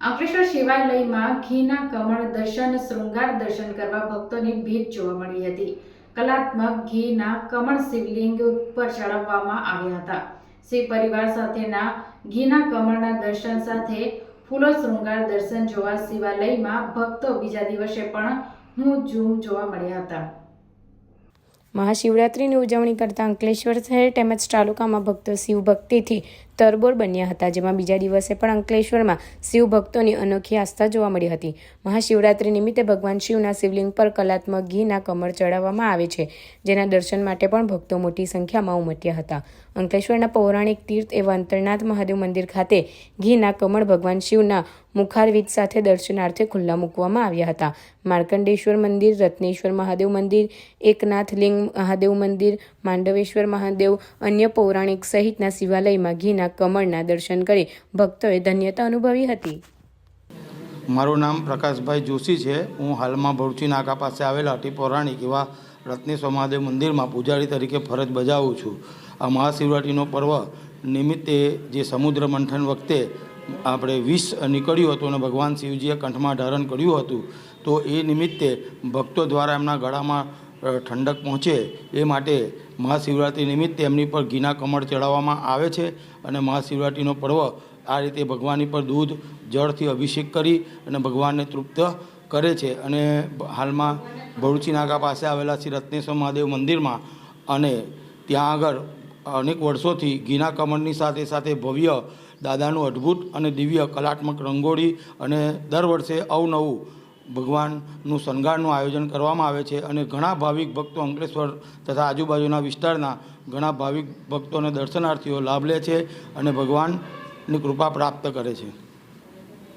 અંકલેશ્વર શિવાલયમાં ઘીના કમળ દર્શન શૃંગાર દર્શન કરવા ભક્તોની ભીડ જોવા મળી હતી. કલાત્મક ઘીના કમળ શિવલિંગ પર ચડાવવામાં આવ્યા હતા. શિવ પરિવાર સાથેના ઘીના કમળના દર્શન સાથે ફૂલો શૃંગાર દર્શન જોવા શિવાલયમાં ભક્તો બીજા દિવસે પણ હુમઝુમ જોવા મળ્યા હતા. મહાશિવરાત્રિની ઉજવણી કરતા અંકલેશ્વર શહેર તેમજ તાલુકામાં ભક્તો શિવ ભક્તિથી તરબોળ બન્યા હતા, જેમાં બીજા દિવસે પણ અંકલેશ્વરમાં શિવ ભક્તોની અનોખી આસ્થા જોવા મળી હતી. મહાશિવરાત્રિ નિમિત્તે ભગવાન શિવના શિવલિંગ પર કલાત્મક ઘીના કમળ ચડાવવામાં આવે છે, જેના દર્શન માટે પણ ભક્તો મોટી સંખ્યામાં ઉમટ્યા હતા. અંકલેશ્વરના પૌરાણિક તીર્થ એવા અંતરનાથ મહાદેવ મંદિર ખાતે ઘીના કમળ ભગવાન શિવના મુખારવિંદ સાથે દર્શનાર્થે ખુલ્લા મૂકવામાં આવ્યા હતા. માર્કંડેશ્વર મંદિર, રત્નેશ્વર મહાદેવ મંદિર, એકનાથલિંગ મહાદેવ મંદિર, માંડવેશ્વર મહાદેવ, અન્ય પૌરાણિક સહિતના શિવાલયમાં ઘીના કમળના દર્શન કરી ભક્તોએ ધન્યતા અનુભવી હતી. મારું નામ પ્રકાશભાઈ જોશી છે. હું હાલમાં ભરૂચી નાકા પાસે આવેલા અતિ પૌરાણિક એવા રત્નેશ્વર મહાદેવ મંદિરમાં પૂજારી તરીકે ફરજ બજાવું છું. આ મહાશિવરાત્રિનો પર્વ નિમિત્તે જે સમુદ્ર મંથન વખતે આપણે વિષ નીકળ્યું હતું અને ભગવાન શિવજીએ કંઠમાં ધારણ કર્યું હતું, તો એ નિમિત્તે ભક્તો દ્વારા એમના ગળામાં ઠંડક પહોંચે એ માટે મહાશિવરાત્રિ નિમિત્તે એમની પર ઘીના કમળ ચડાવવામાં આવે છે. અને મહાશિવરાત્રિનો પર્વ આ રીતે ભગવાનની પર દૂધ જળથી અભિષેક કરી અને ભગવાનને તૃપ્ત કરે છે. અને હાલમાં ભરૂચી નાકા પાસે આવેલા શ્રી રત્નેશ્વર મહાદેવ મંદિરમાં અને ત્યાં આગળ અનેક વર્ષોથી ઘીના કમળની સાથે સાથે ભવ્ય દાદાનું અદ્ભુત અને દિવ્ય કલાત્મક રંગોળી અને દર વર્ષે અવનવું ભગવાનનું શણગારનું આયોજન કરવામાં આવે છે. અને ઘણા ભાવિક ભક્તો અંકલેશ્વર તથા આજુબાજુના વિસ્તારના ઘણા ભાવિક ભક્તો અને દર્શનાર્થીઓ લાભ લે છે અને ભગવાનની કૃપા પ્રાપ્ત કરે છે.